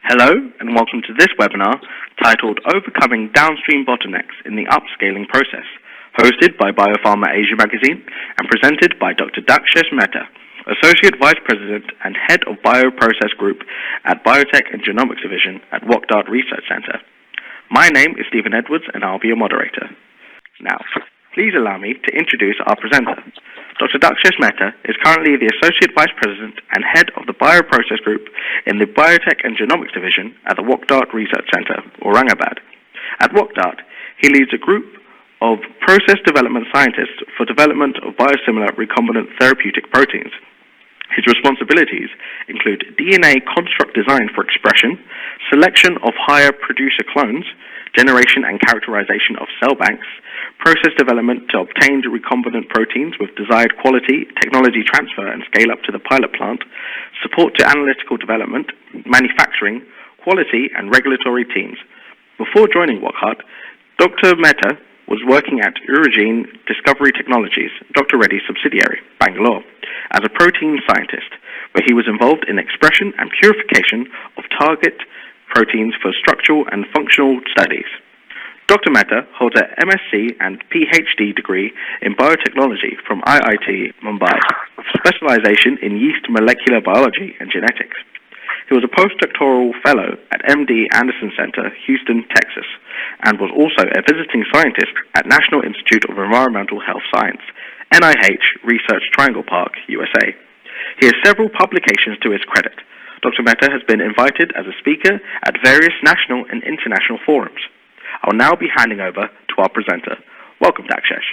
Hello and welcome to this webinar titled Overcoming Downstream Bottlenecks in the Upscaling Process, hosted by Biopharma Asia Magazine and presented by Dr. Dakshesh Mehta, Associate Vice President and Head of Bioprocess Group at Biotech and Genomics Division at Wockhardt Research Center. My name is Stephen Edwards and I'll be your moderator. Now, please allow me to introduce our presenter. Dr. Dakshesh Mehta is currently the Associate Vice President and Head of the Bioprocess Group in the Biotech and Genomics Division at the Wockhardt Research Center, Aurangabad. At Wockhardt, he leads a group of process development scientists for development of biosimilar recombinant therapeutic proteins. His responsibilities include DNA construct design for expression, selection of higher producer clones, generation and characterization of cell banks, process development to obtain recombinant proteins with desired quality, technology transfer and scale up to the pilot plant, support to analytical development, manufacturing, quality and regulatory teams. Before joining Wockhardt, Dr. Mehta was working at Urogene Discovery Technologies, Dr. Reddy's subsidiary, Bangalore, as a protein scientist, where he was involved in expression and purification of target proteins for structural and functional studies. Dr. Mehta holds a MSc and PhD degree in biotechnology from IIT Mumbai, with specialization in yeast molecular biology and genetics. He was a postdoctoral fellow at MD Anderson Center, Houston, Texas, and was also a visiting scientist at National Institute of Environmental Health Science, NIH Research Triangle Park, USA. He has several publications to his credit. Dr. Mehta has been invited as a speaker at various national and international forums. I'll now be handing over to our presenter. Welcome, Dakshesh.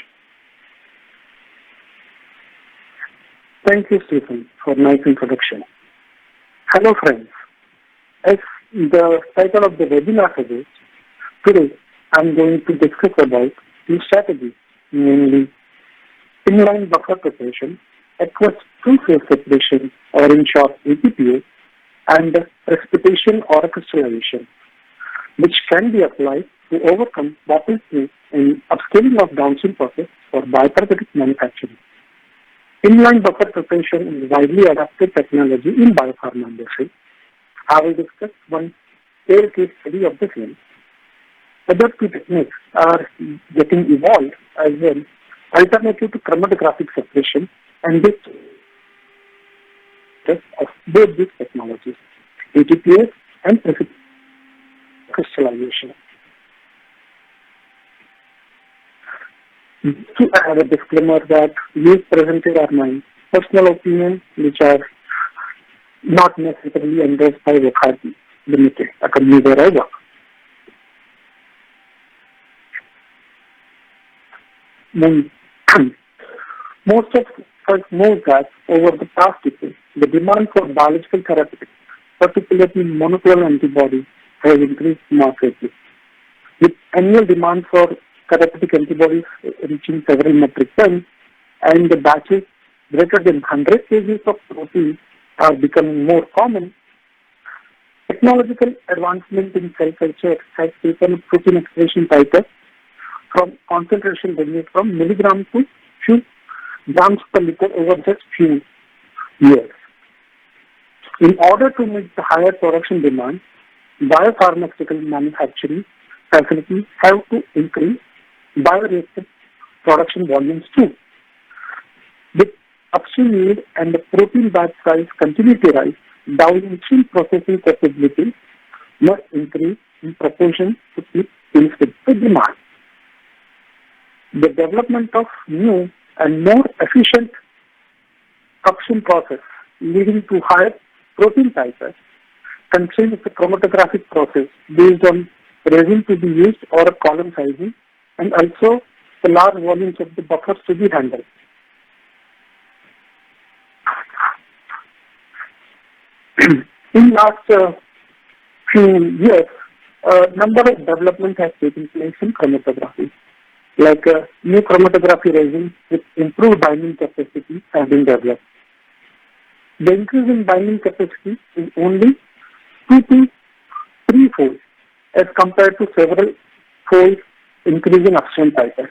Thank you, Stephen, for nice introduction. Hello, friends. As the title of the webinar suggests, today I'm going to discuss about two strategies, namely inline buffer preparation, aqueous two-phase separation, or in short ATPS, and precipitation or crystallization, which can be applied to overcome bottlenecks in upscaling of downstream process for biotherapeutic manufacturing. Inline buffer preparation is widely adopted technology in biopharma industry. I will discuss one fair case study of the same. Other two techniques are getting evolved as well, alternative to chromatographic separation, and this of both these technologies, ATPS and crystallization. To add a disclaimer that views presented are my personal opinions, which are not necessarily endorsed by Wockhardt Limited, a company where I work. Most of us know that over the past decade, the demand for biological therapeutics, particularly monoclonal antibodies, has increased markedly, with annual demand for therapeutic antibodies reaching several metric tons, and the batches greater than 100 kg of protein are becoming more common. Technological advancement in cell culture has taken protein expression titer from concentration ranging from milligrams to few grams per liter over just few years. In order to meet the higher production demand, biopharmaceutical manufacturing facilities have to increase bioreactor production volumes too. With upstream yield and the protein batch size continue to rise, downstream processing capability must increase in proportion to keep pace with the demand. The development of new and more efficient upstream process leading to higher protein titers constrains the chromatographic process based on resin to be used or a column sizing, and also the large volumes of the buffers to be handled. In last few years, a number of development has taken place in chromatography, like new chromatography resin with improved binding capacity have been developed. The increase in binding capacity is only 2 to 3 folds as compared to several folds increase in upstream titer.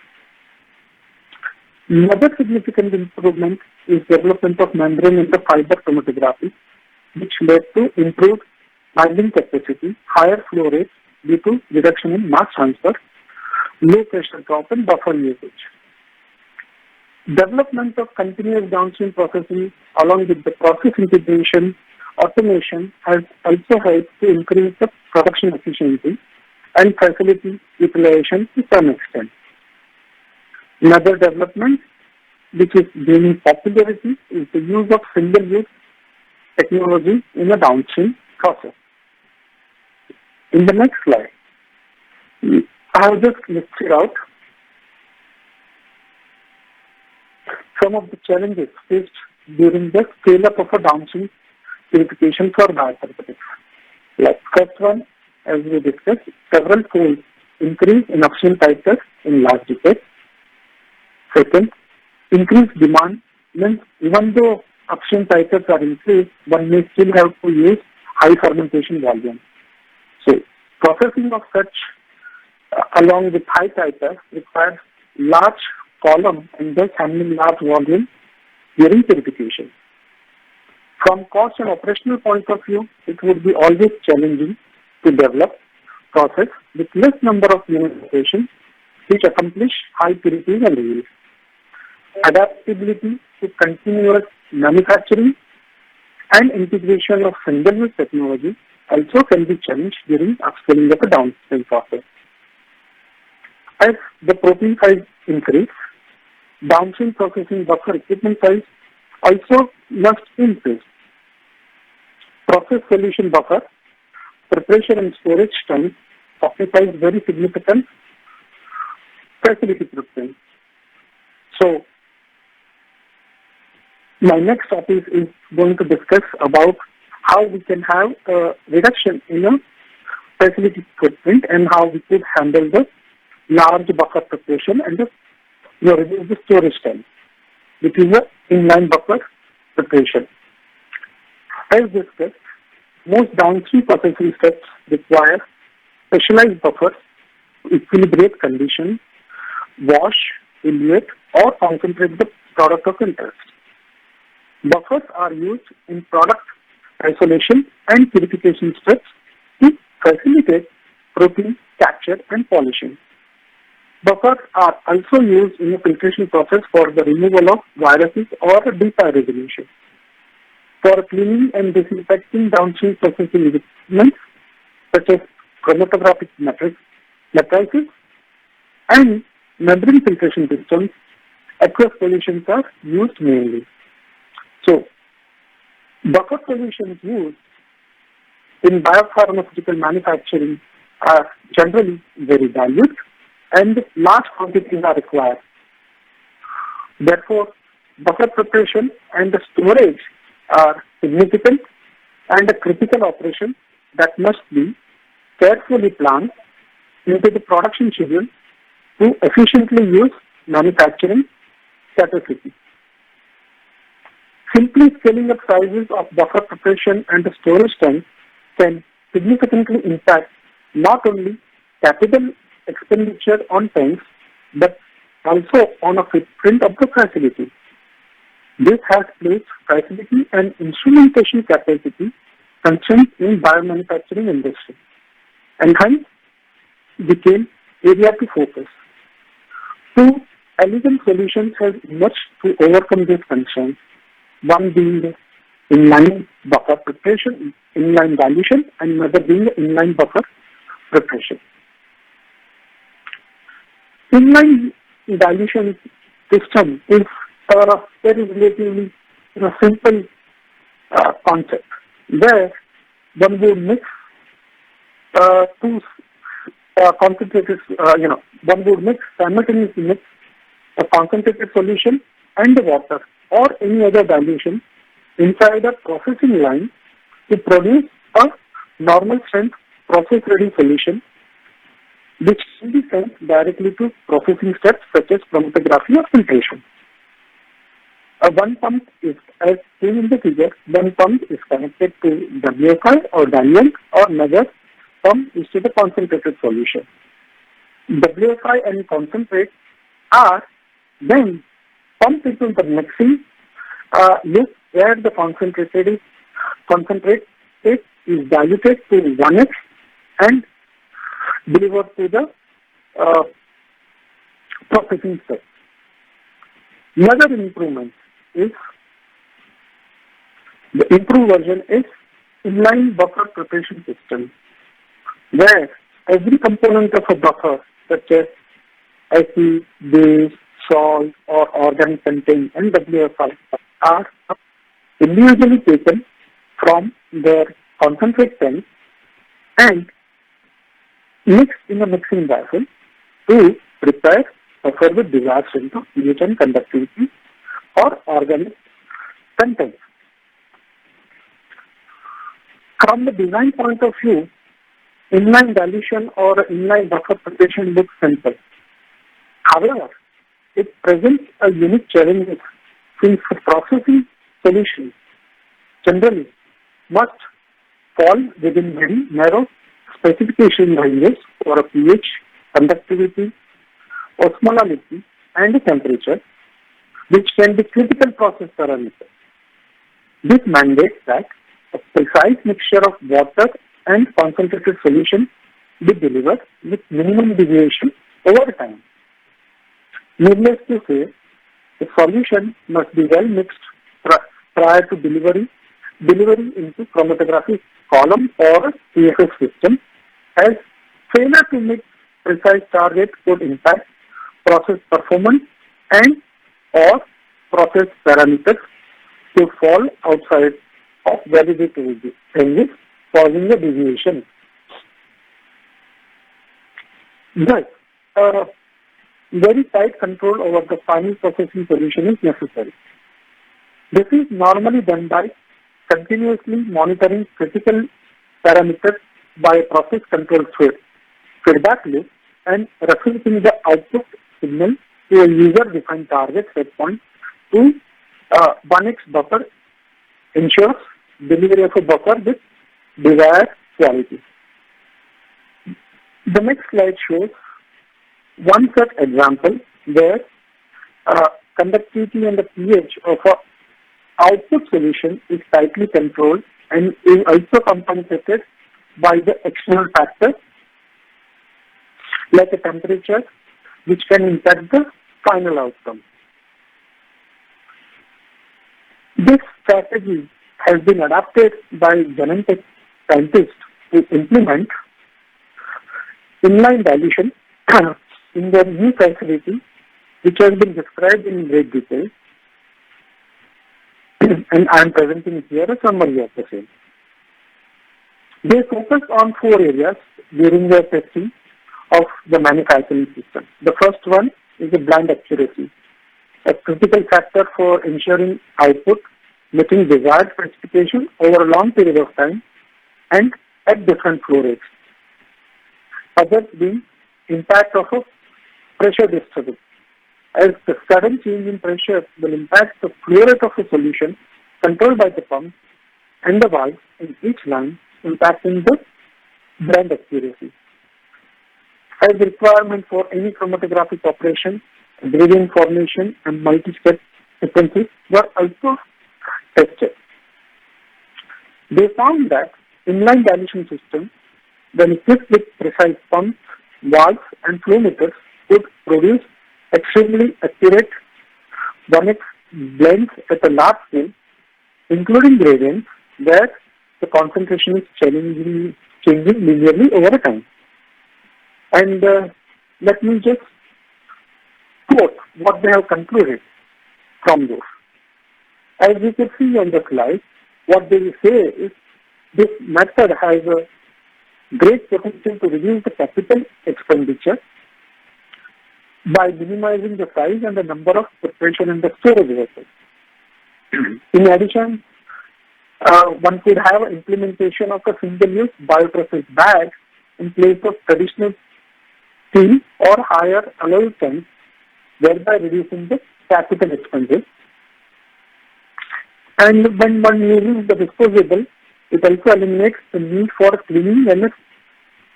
Another significant improvement is development of membrane interfiber chromatography, which led to improved binding capacity, higher flow rates due to reduction in mass transfer, low pressure drop and buffer usage. Development of continuous downstream processing along with the process integration, automation has also helped to increase the production efficiency and facility utilization to some extent. Another development which is gaining popularity is the use of single-use technology in a downstream process. In the next slide, I have just listed out some of the challenges faced during the scale-up of a downstream purification for biotherapeutics. Like first one, as we discussed, several fold increase in upstream titers in last decade. Second, increased demand means even though upstream titers are increased, one may still have to use high fermentation volume. So, processing of such along with high titers requires large column and thus handling large volume during purification. From cost and operational point of view, it would be always challenging to develop process with less number of unit locations which accomplish high purity and yield. Adaptability to continuous manufacturing and integration of single-use technology also can be challenged during upscaling of a downstream process. As the protein size increase, downstream processing buffer equipment size also must increase. Process solution buffer, preparation and storage time occupies very significant facility footprint. So, my next topic is going to discuss about how we can have a reduction in a facility footprint and how we could handle the large buffer preparation and reduce the storage time, which is the inline buffer preparation. As discussed, most downstream processing steps require specialized buffers to equilibrate conditions, wash, dilute, or concentrate the product of interest. Buffers are used in product isolation and purification steps to facilitate protein capture and polishing. Buffers are also used in the filtration process for the removal of viruses or deep resolution. For cleaning and disinfecting downstream processing equipment such as chromatographic matrices and membrane filtration systems, aqueous solutions are used mainly. So, buffer solutions used in biopharmaceutical manufacturing are generally very dilute and large quantities are required. Therefore, buffer preparation and the storage are significant and a critical operation that must be carefully planned into the production schedule to efficiently use manufacturing capacity. Simply scaling up sizes of buffer preparation and the storage time can significantly impact not only capital expenditure on tanks but also on a footprint of the facility. This has placed facility and instrumentation capacity constraints in biomanufacturing industry and hence became area to focus. Two elegant solutions have emerged to overcome these concerns. One being the inline buffer preparation, inline dilution, and another being the inline buffer preparation. Inline dilution system is a very relatively simple concept where one would mix two concentrated, one would simultaneously mix a concentrated solution and the water or any other dilution inside a processing line to produce a normal strength process ready solution which can be sent directly to processing steps such as chromatography or filtration. One pump is, as seen in the figure, one pump is connected to WFI or diluent or another pump is to the concentrated solution. WFI and concentrate are then pumped into the mixing loop where the concentrate is is diluted to 1x and delivered to the processing step. Another improvement is, the improved version is inline buffer preparation system, where every component of a buffer, such as acid, base, salt, or organic content and WFI, are individually taken from their concentrate tank and mixed in a mixing vessel to prepare buffer with desired strength of pH and conductivity or organic content. From the design point of view, inline dilution or inline buffer preparation looks simple. However, it presents a unique challenge since the processing solution generally must fall within very narrow specification ranges for a pH, conductivity, osmolality, and temperature, which can be critical process parameters. This mandates that a precise mixture of water and concentrated solution be delivered with minimum deviation over time. Needless to say, the solution must be well mixed prior to delivery into chromatography column or CFS system, as failure to meet precise target could impact process performance and or process parameters to fall outside of validated ranges, causing a deviation. Thus, very tight control over the final processing solution is necessary. This is normally done by continuously monitoring critical parameters by a process control feedback loop and referencing the output signal to a user-defined target set point to 1x buffer ensures delivery of a buffer with desired quality. The next slide shows one such example where conductivity and the pH of a output solution is tightly controlled and is also compensated by the external factors like a temperature, which can impact the final outcome. This strategy has been adopted by genetic scientists to implement inline dilution in their new facility, which has been described in great detail, and I am presenting here a summary of the same. They focus on 4 areas during their testing of the manufacturing system. The first one is the blind accuracy, a critical factor for ensuring output meeting desired precipitation over a long period of time and at different flow rates. Others being impact of a pressure disturbance, as the sudden change in pressure will impact the flow rate of a solution controlled by the pump and the valve in each line, impacting the blind accuracy. As requirement for any chromatographic operation, gradient formation and multi-step sequences were also tested. They found that inline dilution system, when equipped with precise pumps, valves and flow meters, could produce extremely accurate 1x blends at a large scale, including gradients where the concentration is changing linearly over time. And let me just quote what they have concluded from this. As you can see on the slide, what they say is this method has a great potential to reduce the capital expenditure by minimizing the size and the number of preparation and the storage vessels. In addition, one could have implementation of a single-use bioprocess bag in place of traditional steel or higher alloy tanks, thereby reducing the capital expenses. And when one uses the disposable, it also eliminates the need for cleaning and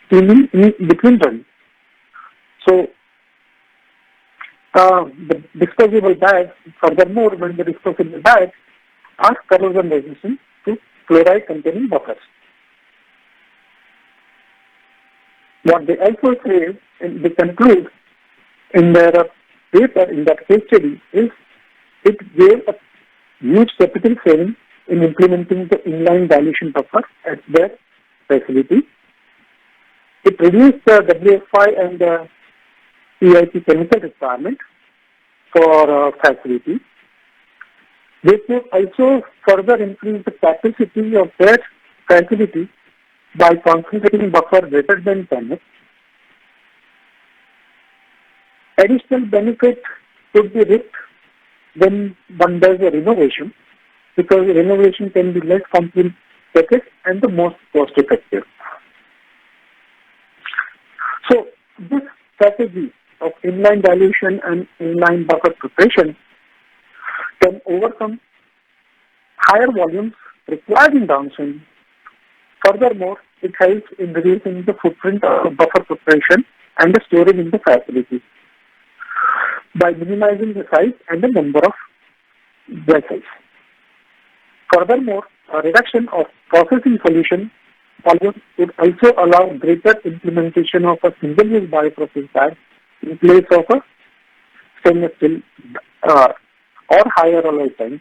cleaning in between runs. So, the disposable bags, furthermore, when the disposable bags are corrosion resistant to fluoride containing buffers. What they also say, and they conclude in their paper, in that case study, is it gave a huge capital saving in implementing the inline dilution buffer at their facility. It reduced the WFI and the PIP chemical requirement for facility. They could also further increase the capacity of their facility by concentrating buffer greater than 10x. Additional benefit could be reaped when one does a renovation, because renovation can be less complicated and the most cost effective. So this strategy of inline dilution and inline buffer preparation can overcome higher volumes required in downstream. Furthermore, it helps in reducing the footprint of buffer preparation and the storage in the facility by minimizing the size and the number of vessels. Furthermore, a reduction of processing solution volume would also allow greater implementation of a single-use bioprocess bag in place of a stainless steel or higher alloy time,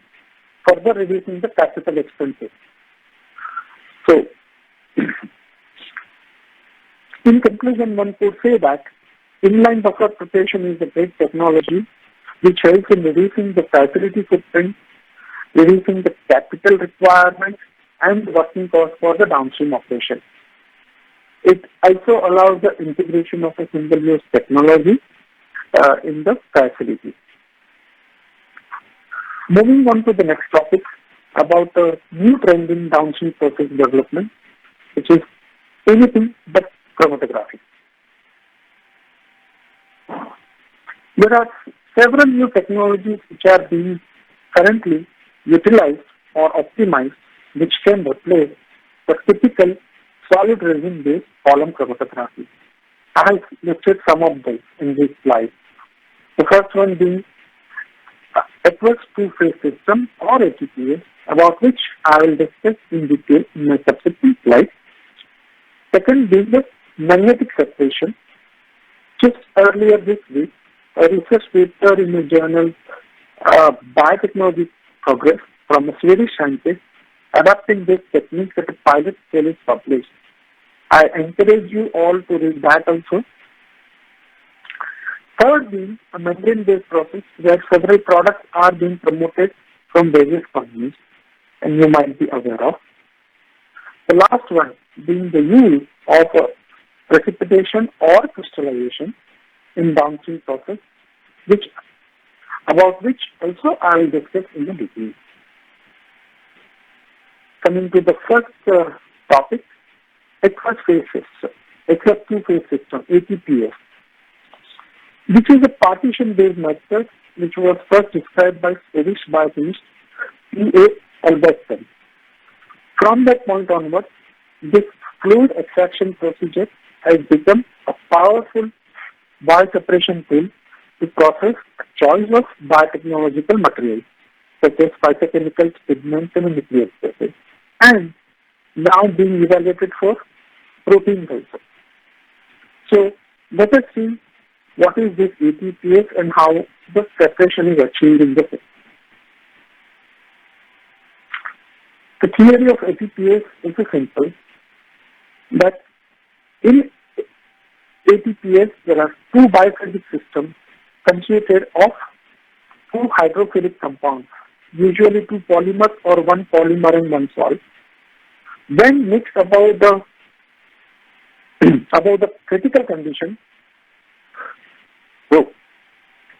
further reducing the capital expenses. So, in conclusion, one could say that inline buffer preparation is a great technology which helps in reducing the facility footprint, reducing the capital requirements, and working costs for the downstream operation. It also allows the integration of a single-use technology in the facility. Moving on to the next topic about a new trend in downstream process development, which is anything but chromatography. There are several new technologies which are being currently utilized or optimized, which can replace the typical solid resin-based column chromatography. I have listed some of them in this slide. The first one being Aqueous Two-Phase System or ATPS, about which I will discuss in detail in my subsequent slides. Second being the magnetic separation. Just earlier this week, a research paper in the journal Biotechnology Progress from a Swedish scientist adapting this technique at a pilot scale is published. I encourage you all to read that also. Third being a membrane-based process where several products are being promoted from various companies and you might be aware of. The last one being the use of precipitation or crystallization in downstream process, about which also I will discuss in the detail. Coming to the first topic, Aqueous Two-Phase System, ATPS, which is a partition-based method which was first described by Swedish biochemist P.A. Albertson. From that point onwards, this fluid extraction procedure has become a powerful bioseparation tool to process a choice of biotechnological materials such as phytochemicals, pigments, and nucleic acids, and now being evaluated for proteins also. So let us see what is this ATPS and how the separation is achieved in the system. The theory of ATPS is simple, that in ATPS there are two biophilic systems constituted of two hydrophilic compounds, usually two polymers or one polymer and one salt. When mixed above the critical condition, so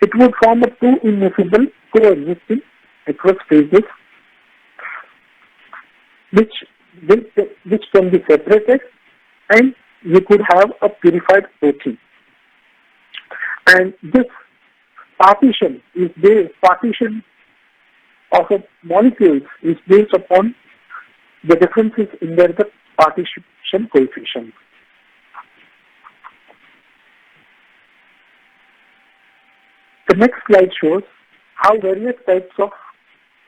it would form a two immiscible coexisting aqueous phases which can be separated, and you could have a purified protein. And this partition of a molecule is based upon the differences in the partition coefficient. The next slide shows how various types of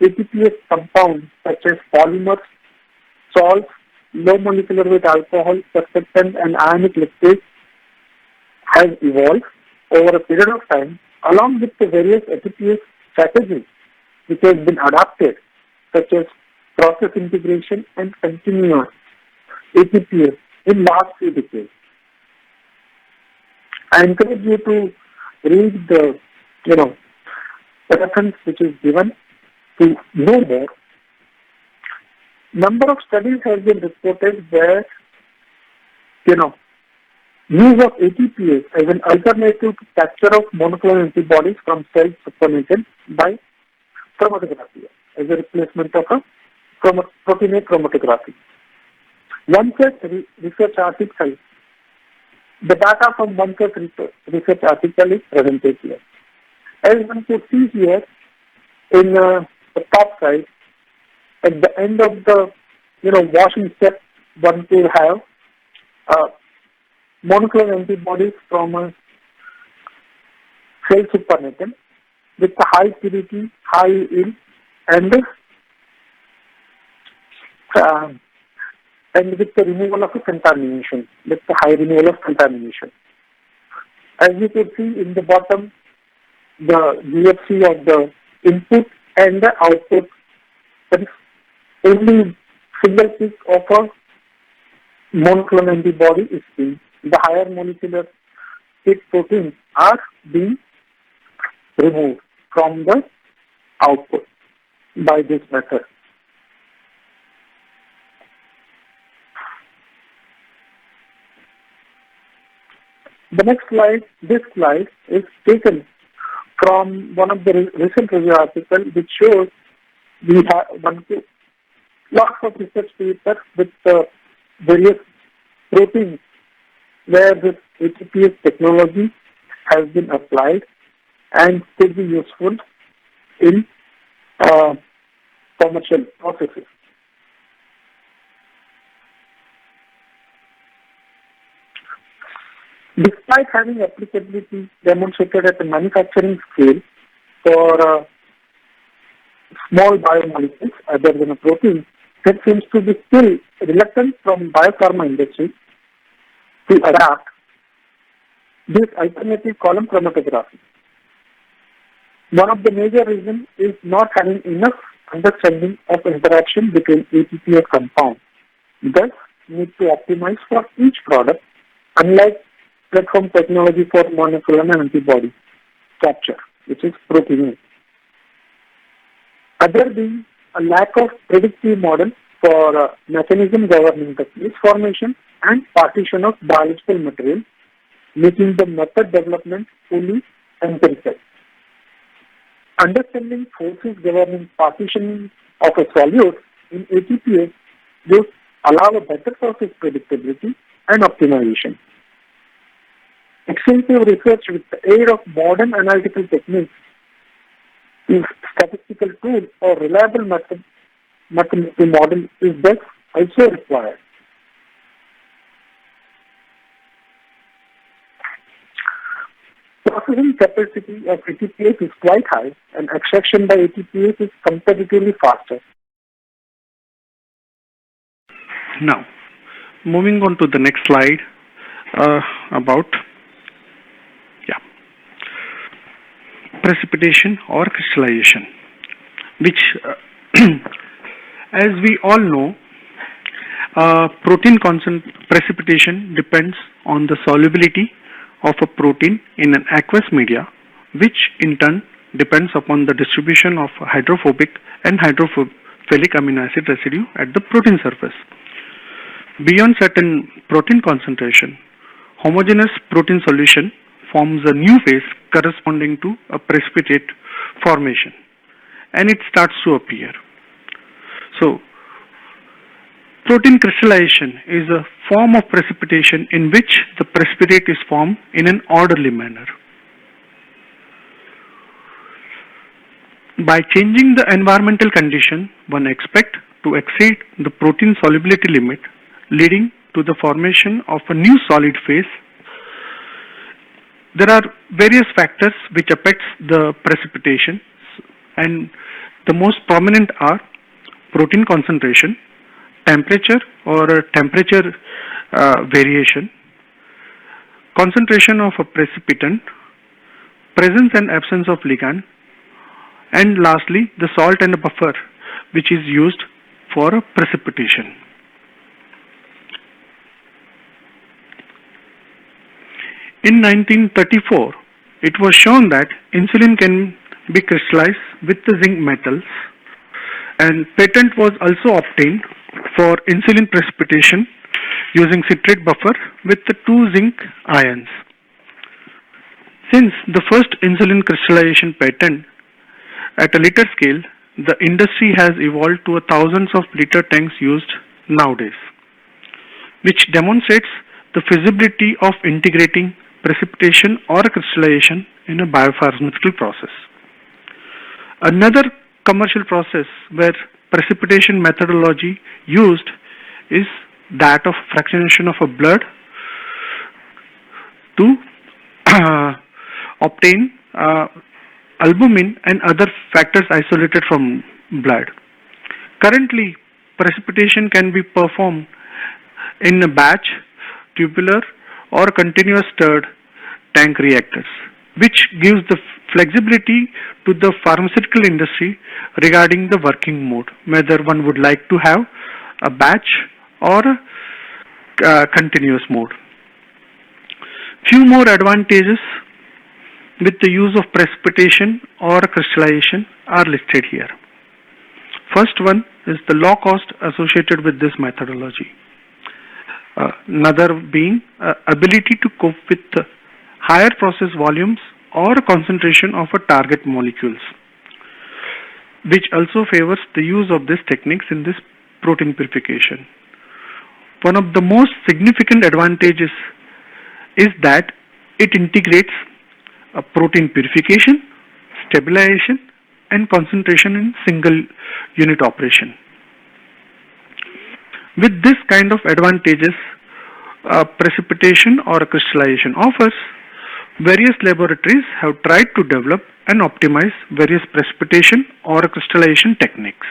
ATPS compounds such as polymers, salts, low molecular weight alcohol, surfactant, and ionic liquids has evolved over a period of time along with the various ATPS strategies which have been adopted, such as process integration and continuous ATPS in last few decades. I encourage you to read the, reference which is given to know more. Number of studies have been reported where, use of ATPS as an alternative to capture of monoclonal antibodies from cells supernated by chromatography as a replacement of a protein chromatography. One such research article, the data from one such research article is presented here. As one could see here in the top side, at the end of the washing step, one could have monoclonal antibodies from a cell supernatant with the high purity, high yield, and with the removal of the contamination, with the high removal of contamination. As you can see in the bottom, the GFC of the input and the output, that is only single peak of a monoclonal antibody is seen. The higher molecular weight proteins are being removed from the output by this method. The next slide, this slide is taken from one of the recent review articles which shows we have lots of research papers with various proteins where this ATPS technology has been applied and could be useful in commercial processes. Despite having applicability demonstrated at the manufacturing scale for small biomolecules other than a protein, there seems to be still reluctance from biopharma industry to adapt this alternative column chromatography. One of the major reasons is not having enough understanding of interaction between ATPS compounds. Thus, need to optimize for each product, unlike platform technology for monoclonal antibody capture, which is protein. Other being a lack of predictive model for mechanism governing the phase formation and partition of biological material, making the method development fully empirical. Understanding forces governing partition of a solute in ATPS will allow a better process predictability and optimization. Extensive research with the aid of modern analytical techniques is statistical tool or reliable mathematical model is thus also required. Processing capacity of ATPS is quite high and extraction by ATPS is comparatively faster. Now, moving on to the next slide about precipitation or crystallization, which as we all know, precipitation depends on the solubility of a protein in an aqueous media, which in turn depends upon the distribution of hydrophobic and hydrophilic amino acid residue at the protein surface. Beyond certain protein concentration, homogeneous protein solution forms a new phase corresponding to a precipitate formation, and it starts to appear. So, protein crystallization is a form of precipitation in which the precipitate is formed in an orderly manner. By changing the environmental condition, one expects to exceed the protein solubility limit, leading to the formation of a new solid phase. There are various factors which affects the precipitation, and the most prominent are protein concentration, temperature or temperature variation, concentration of a precipitant, presence and absence of ligand, and lastly the salt and a buffer which is used for a precipitation. In 1934, it was shown that insulin can be crystallized with the zinc metals, and patent was also obtained for insulin precipitation using citrate buffer with the 2 zinc ions. Since the first insulin crystallization patent at a liter scale, the industry has evolved to thousands of liter tanks used nowadays, which demonstrates the feasibility of integrating precipitation or crystallization in a biopharmaceutical process. Another commercial process where precipitation methodology used is that of fractionation of a blood to obtain albumin and other factors isolated from blood. Currently, precipitation can be performed in a batch, tubular or continuous stirred tank reactors, which gives the flexibility to the pharmaceutical industry regarding the working mode, whether one would like to have a batch or a continuous mode. Few more advantages with the use of precipitation or crystallization are listed here. First one is the low cost associated with this methodology. Another being ability to cope with higher process volumes or concentration of a target molecules, which also favors the use of these techniques in this protein purification. One of the most significant advantages is that it integrates a protein purification, stabilization, and concentration in single unit operation. With this kind of advantages, precipitation or crystallization offers, various laboratories have tried to develop and optimize various precipitation or crystallization techniques,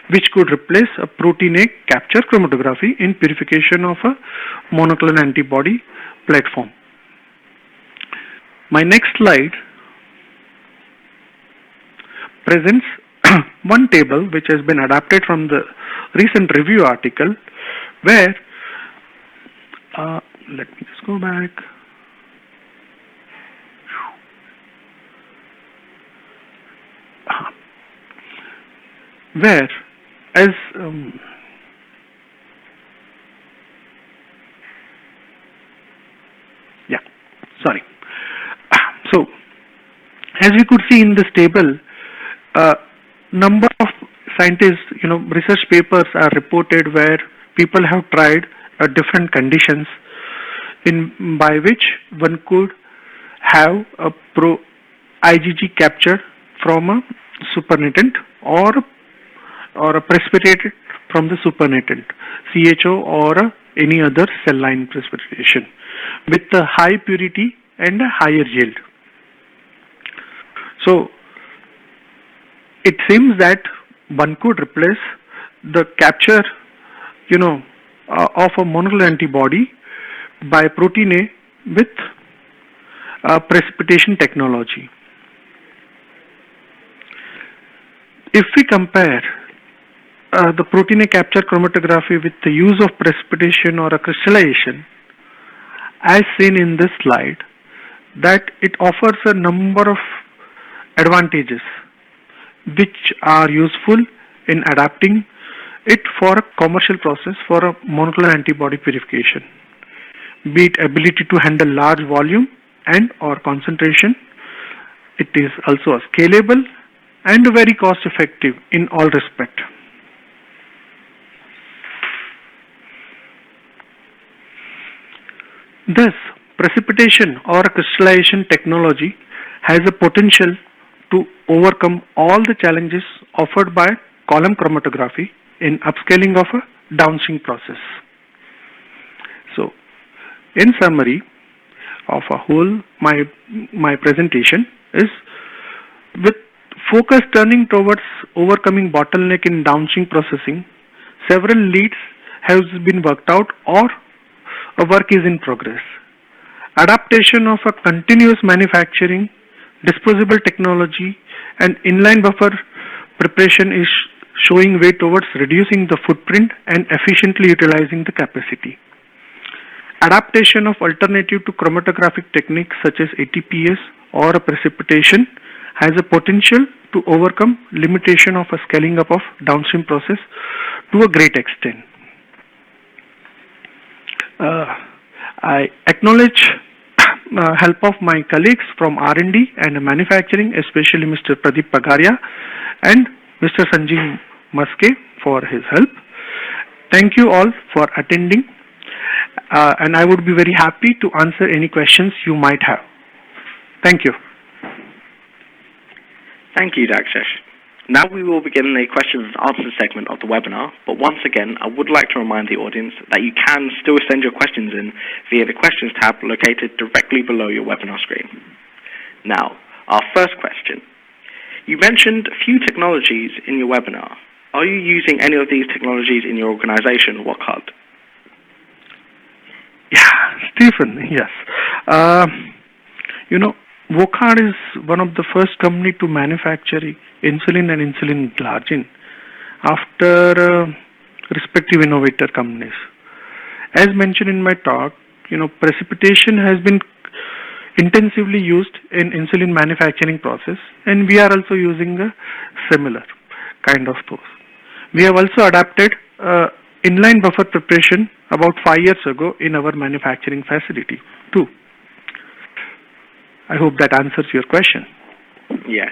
which could replace a protein A capture chromatography in purification of a monoclonal antibody platform. My next slide presents one table which has been adapted from the recent review article where, let me just go back. Where, as So, as we could see in this table, number of scientists, research papers are reported where people have tried different conditions by which one could have a IgG capture from a supernatant or a precipitated from the supernatant, CHO or any other cell line precipitation with a high purity and a higher yield. So it seems that one could replace the capture, of a monoclonal antibody by protein A with precipitation technology. If we compare the protein A capture chromatography with the use of precipitation or a crystallization, as seen in this slide, that it offers a number of advantages which are useful in adapting it for a commercial process for a monoclonal antibody purification, be it ability to handle large volume and or concentration. It is also scalable and very cost effective in all respect. Thus, precipitation or crystallization technology has a potential to overcome all the challenges offered by column chromatography in upscaling of a downstream process. So, in summary of a whole, my presentation is with focus turning towards overcoming bottleneck in downstream processing. Several leads have been worked out or a work is in progress. Adaptation of a continuous manufacturing, disposable technology, and inline buffer preparation is showing way towards reducing the footprint and efficiently utilizing the capacity. Adaptation of alternative to chromatographic techniques such as ATPS or a precipitation has a potential to overcome limitation of a scaling up of downstream process to a great extent. I acknowledge help of my colleagues from R&D and manufacturing, especially Mr. Pradeep Pagaria and Mr. Sanjeev Maske for his help. Thank you all for attending, and I would be very happy to answer any questions you might have. Thank you. Thank you, Dakshesh. Now we will begin the questions and answers segment of the webinar, but once again, I would like to remind the audience that you can still send your questions in via the questions tab located directly below your webinar screen. Now, our first question. You mentioned a few technologies in your webinar. Are you using any of these technologies in your organization, Wockhardt? Yeah, Stephen, yes. Wockhardt is one of the first company to manufacture insulin and insulin glargine after respective innovator companies. As mentioned in my talk, precipitation has been intensively used in insulin manufacturing process, and we are also using a similar kind of those. We have also adapted inline buffer preparation about 5 years ago in our manufacturing facility too. I hope that answers your question. Yes,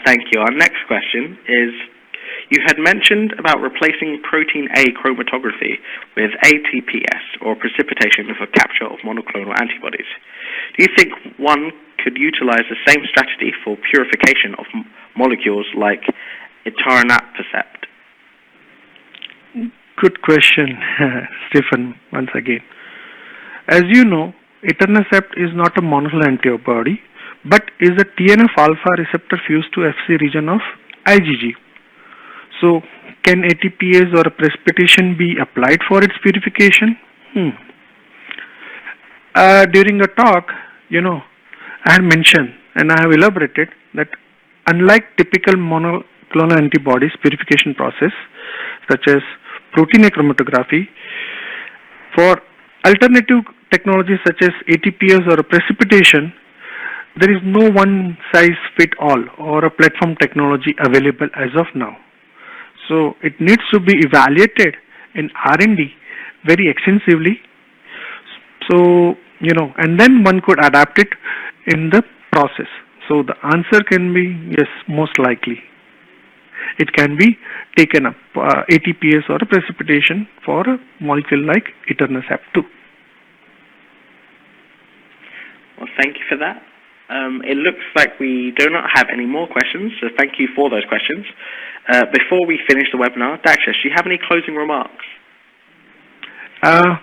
thank you. Our next question is, you had mentioned about replacing protein A chromatography with ATPS, or precipitation for capture of monoclonal antibodies. Do you think one could utilize the same strategy for purification of molecules like etanercept? Good question, Stephen, once again. As you know, etanercept is not a monoclonal antibody, but is a TNF-alpha receptor fused to FC region of IgG. So, can ATPase or precipitation be applied for its purification? During a talk, I had mentioned and I have elaborated that unlike typical monoclonal antibodies purification process, such as protein A chromatography, for alternative technologies such as ATPS or a precipitation, there is no one size fit all or a platform technology available as of now. So it needs to be evaluated in R&D very extensively. So, and then one could adapt it in the process. So the answer can be yes, most likely. It can be taken up, ATPS or a precipitation for a molecule like etanercept too. Well, thank you for that. It looks like we do not have any more questions, so thank you for those questions. Before we finish the webinar, Dakshesh, do you have any closing remarks?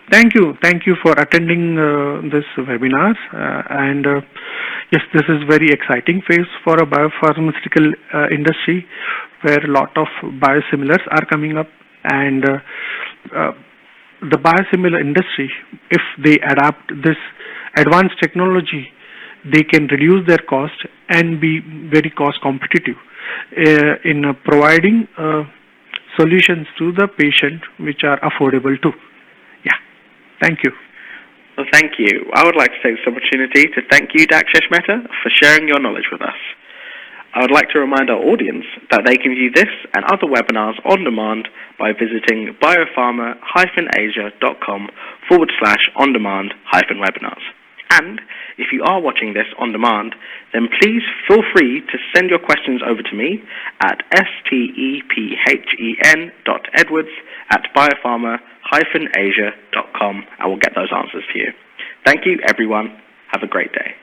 Thank you. Thank you for attending this webinar. Yes, this is very exciting phase for a biopharmaceutical industry where a lot of biosimilars are coming up, and the biosimilar industry, if they adapt this advanced technology, they can reduce their cost and be very cost competitive in providing solutions to the patient which are affordable too. Yeah, thank you. Well, thank you. I would like to take this opportunity to thank you, Dakshesh Mehta, for sharing your knowledge with us. I would like to remind our audience that they can view this and other webinars on demand by visiting biopharma-asia.com/on-demand-webinars. And if you are watching this on demand, then please feel free to send your questions over to me at stephen.edwards@biopharma-asia.com. I will get those answers to you. Thank you, everyone. Have a great day.